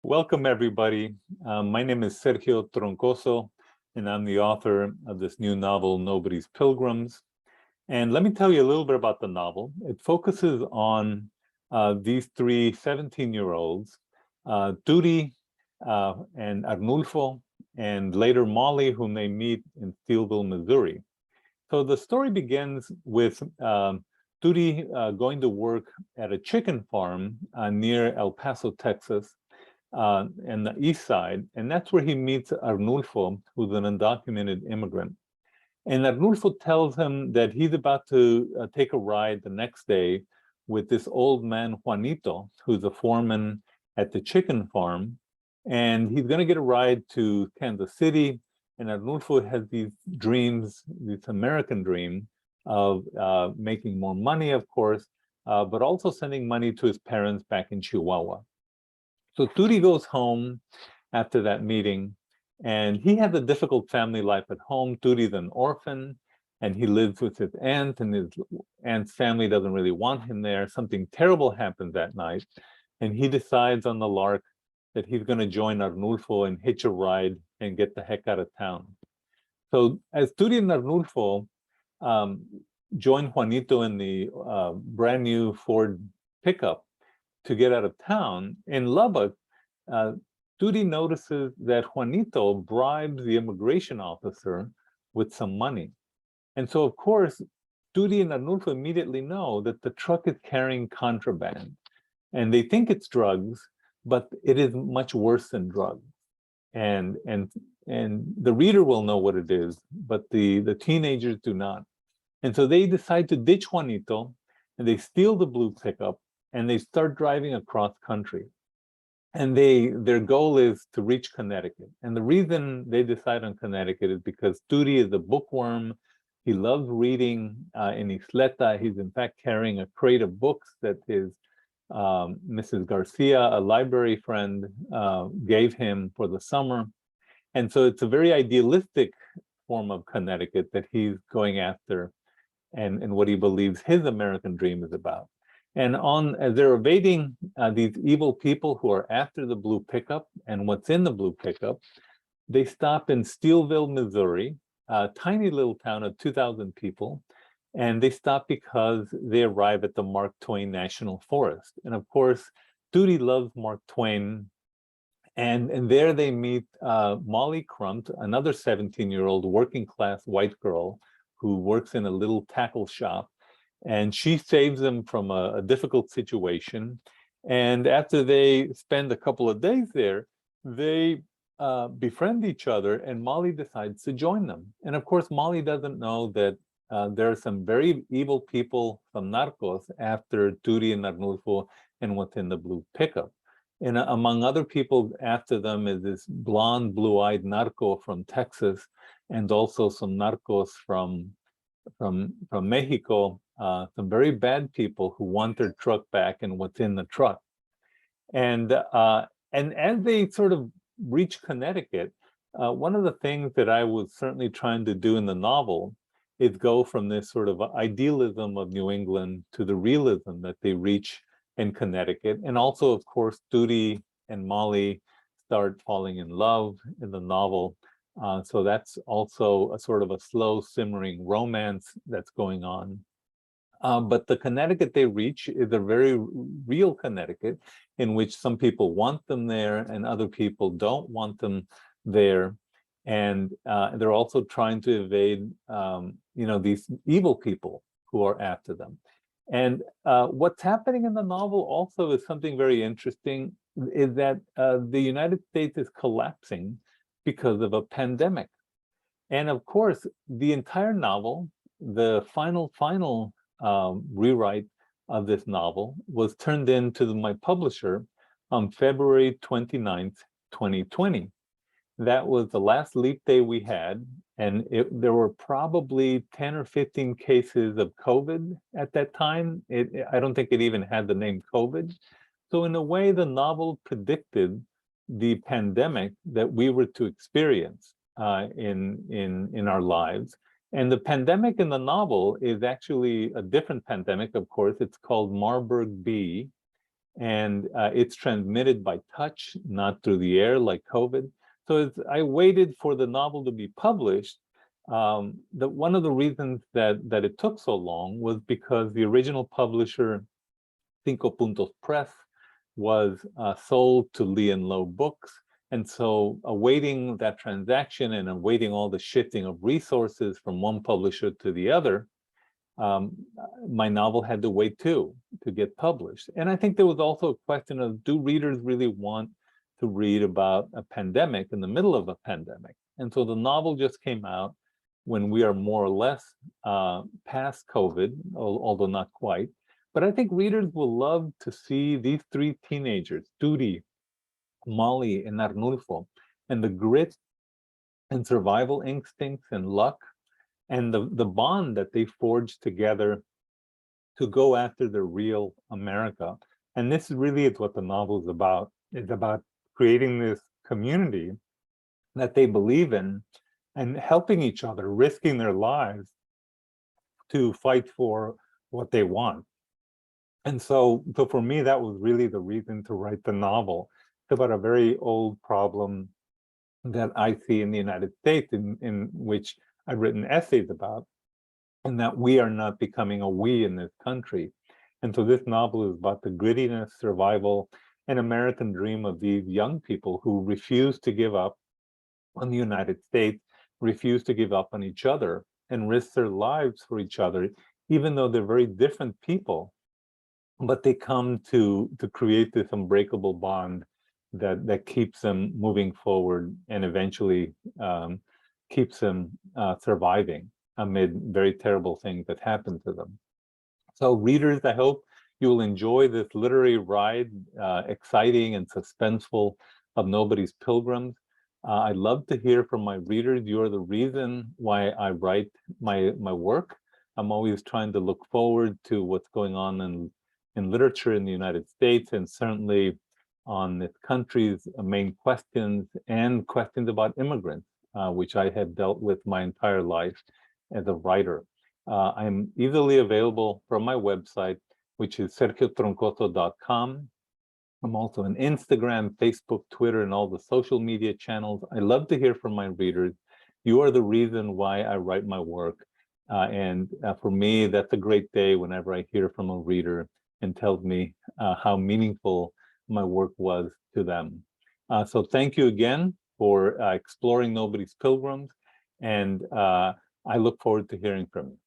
Welcome, everybody. My name is Sergio Troncoso, and I'm the author of this new novel, Nobody's Pilgrims. And let me tell you a little bit about the novel. It focuses on these three 17-year-olds, Turi and Arnulfo, and later Molly, whom they meet in Steelville, Missouri. So the story begins with Turi going to work at a chicken farm near El Paso, Texas, and the east side, and that's where he meets Arnulfo, who's an undocumented immigrant. And Arnulfo tells him that he's about to take a ride the next day with this old man, Juanito, who's a foreman at the chicken farm, and he's going to get a ride to Kansas City. And Arnulfo has these dreams, this American dream of making more money, of course, but also sending money to his parents back in Chihuahua. So Turi goes home after that meeting, and he has a difficult family life at home. Turi's an orphan, and he lives with his aunt, and his aunt's family doesn't really want him there. Something terrible happens that night, and he decides on the lark that he's going to join Arnulfo and hitch a ride and get the heck out of town. So as Turi and Arnulfo join Juanito in the brand new Ford pickup to get out of town, in Lubbock, Turi notices that Juanito bribes the immigration officer with some money. And so, of course, Turi and Arnulfo immediately know that the truck is carrying contraband. And they think it's drugs, but it is much worse than drugs. And the reader will know what it is, but the teenagers do not. And so they decide to ditch Juanito, and they steal the blue pickup, and they start driving across country. And their goal is to reach Connecticut. And the reason they decide on Connecticut is because Turi is a bookworm. He loves reading in Isleta. He's in fact carrying a crate of books that his Mrs. Garcia, a library friend, gave him for the summer. And so it's a very idealistic form of Connecticut that he's going after, and what he believes his American dream is about. And as they're evading these evil people who are after the blue pickup and what's in the blue pickup, they stop in Steelville, Missouri, a tiny little town of 2,000 people. And they stop because they arrive at the Mark Twain National Forest. And of course, Turi loves Mark Twain. And there they meet Molly Crump, another 17-year-old working class white girl who works in a little tackle shop. And she saves them from a difficult situation. And after they spend a couple of days there, they befriend each other, and Molly decides to join them. And of course, Molly doesn't know that there are some very evil people, some narcos, after Turi and Arnulfo and what's in the blue pickup. And among other people after them is this blonde, blue-eyed narco from Texas, and also some narcos from Mexico, some very bad people who want their truck back and what's in the truck. And as they sort of reach Connecticut, one of the things that I was certainly trying to do in the novel is go from this sort of idealism of New England to the realism that they reach in Connecticut. And also, of course, Turi and Molly start falling in love in the novel. So that's also a sort of a slow simmering romance that's going on. But the Connecticut they reach is a very real Connecticut in which some people want them there and other people don't want them there. And they're also trying to evade, these evil people who are after them. And what's happening in the novel also is something very interesting, is that the United States is collapsing because of a pandemic. And of course, the entire novel, the final rewrite of this novel was turned in to my publisher on February 29th, 2020. That was the last leap day we had, and there were probably 10 or 15 cases of COVID at that time. I don't think it even had the name COVID. So in a way, the novel predicted the pandemic that we were to experience in our lives. And the pandemic in the novel is actually a different pandemic, of course. It's called Marburg B. and it's transmitted by touch, not through the air like COVID. So I waited for the novel to be published. One of the reasons that it took so long was because the original publisher, Cinco Puntos Press, was sold to Lee and Low Books. And so awaiting that transaction and awaiting all the shifting of resources from one publisher to the other, my novel had to wait too to get published. And I think there was also a question of, do readers really want to read about a pandemic in the middle of a pandemic? And so the novel just came out when we are more or less past COVID, although not quite. But I think readers will love to see these three teenagers, Turi, Molly, and Arnulfo, and the grit and survival instincts and luck and the bond that they forged together to go after the real America. And this really is what the novel is about. It's about creating this community that they believe in and helping each other, risking their lives to fight for what they want. And so for me, that was really the reason to write the novel. It's about a very old problem that I see in the United States, in which I've written essays about, and that we are not becoming a we in this country. And so this novel is about the grittiness, survival, and American dream of these young people who refuse to give up on the United States, refuse to give up on each other, and risk their lives for each other, even though they're very different people. But they come to create this unbreakable bond that keeps them moving forward and eventually keeps them surviving amid very terrible things that happen to them. So readers, I hope you will enjoy this literary ride, exciting and suspenseful, of Nobody's Pilgrims. I'd love to hear from my readers. You're the reason why I write my work. I'm always trying to look forward to what's going on in literature in the United States, and certainly on this country's main questions and questions about immigrants, which I have dealt with my entire life as a writer. I'm easily available from my website, which is sergiotroncoso.com. I'm also on Instagram, Facebook, Twitter, and all the social media channels. I love to hear from my readers. You are the reason why I write my work. And for me, that's a great day whenever I hear from a reader and tells me how meaningful my work was to them. So thank you again for exploring Nobody's Pilgrims, and I look forward to hearing from you.